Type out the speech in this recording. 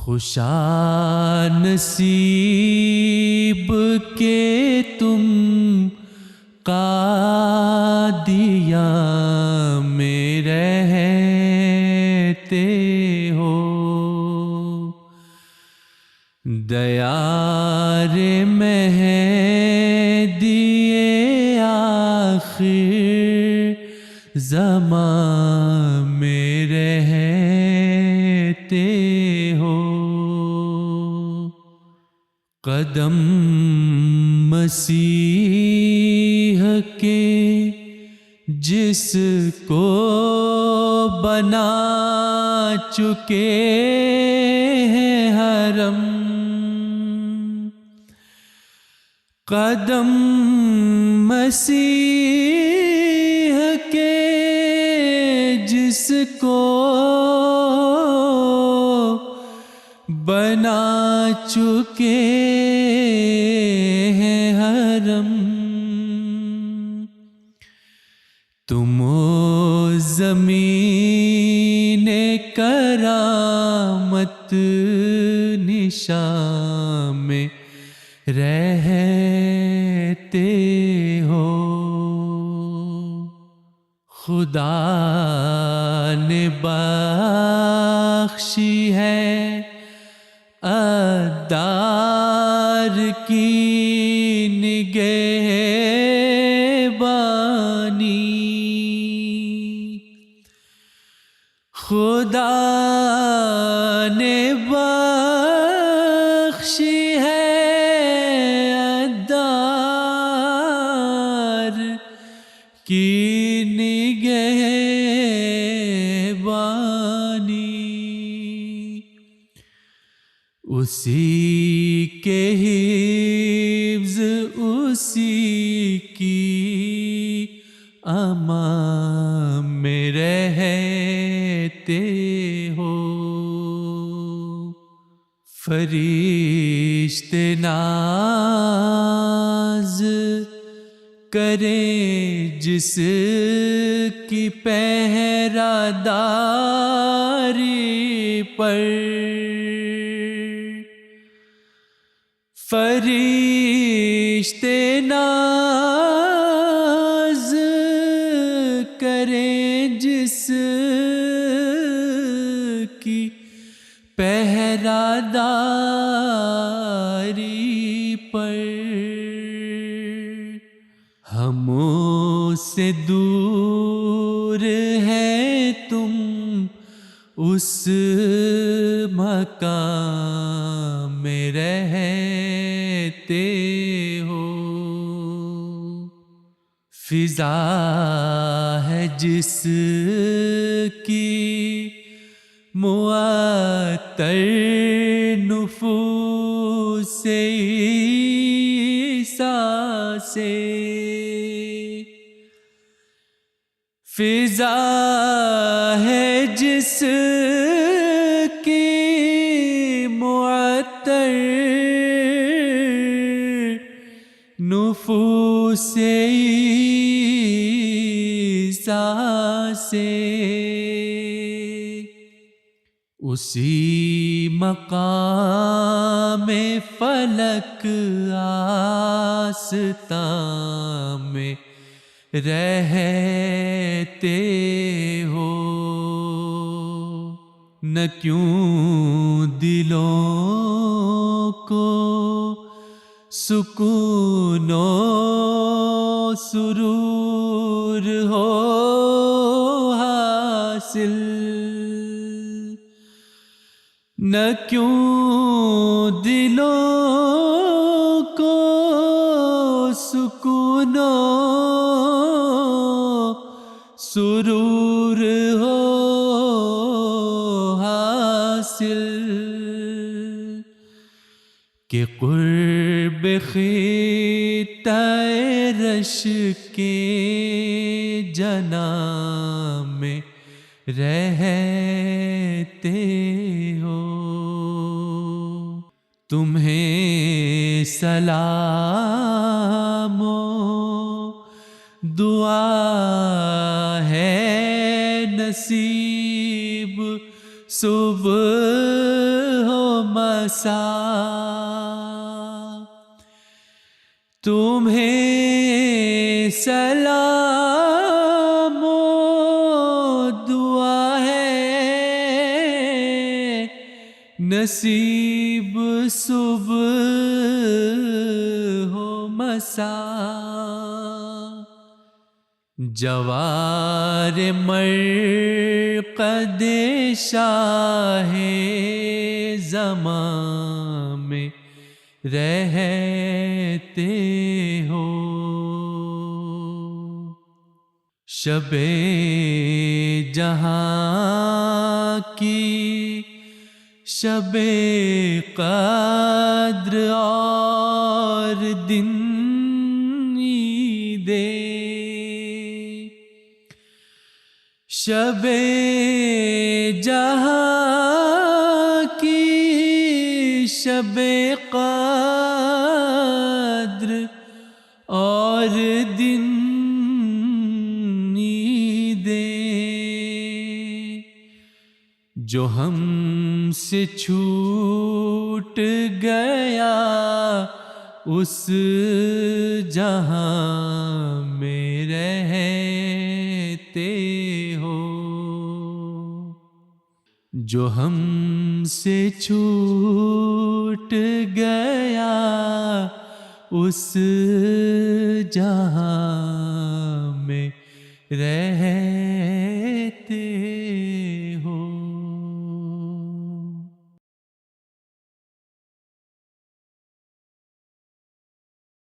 خوشا نصیب کے تم قادیاں میں رہتے ہو، دیار مہدی آخر زمان میں رہتے ہو، قدم مسیح کے جس کو بنا چکے ہیں حرم، قدم مسیح کے جس کو بنا چکے ہیں حرم، تم و زمین کرامت نشان میں رہتے ہو، خدا نے بخشی ہے اقدار کی نگہبانی، خدا نے بخشی ہے اقدار کی نگہبانی، اسی کے حفظ اسی کی امان میں رہتے ہو، فرشتے ناز کریں جس کی پہرہ داری پر، فرشتے ناز کریں جس کی پہرہ داری پر، ہم سے دور ہے تم اس مقام میں رہتے ہو، فضا ہے جس کی معطر نفوس عیسیٰ سے، فضا ہے جس کی معطر نفوس عیسیٰ سے، اسی مقام فلک آستان میں رہتے ہو، نہ کیوں دلوں کو سکون و سرور ہو حاصل، نہ کیوں دلوں کو سکون و سرور ہو حاصل، کہ قرب خطہ رش کے جنام میں رہتے ہو، تمہیں سلام و دعا ہے نصیب صبح ہو مسا تمہیں سلام و دعا ہے نصیب صبح ہو مسا جوار مرقد شاہ زمان میں رہتے ہو شب جہاں کی شب قدر اور دن عیدیں شب جہاں کی شب قدر اور دن عیدیں جو ہم سے چھوٹ گیا اس جہاں میں رہتے ہو جو ہم سے چھوٹ گیا اس جہاں میں رہتے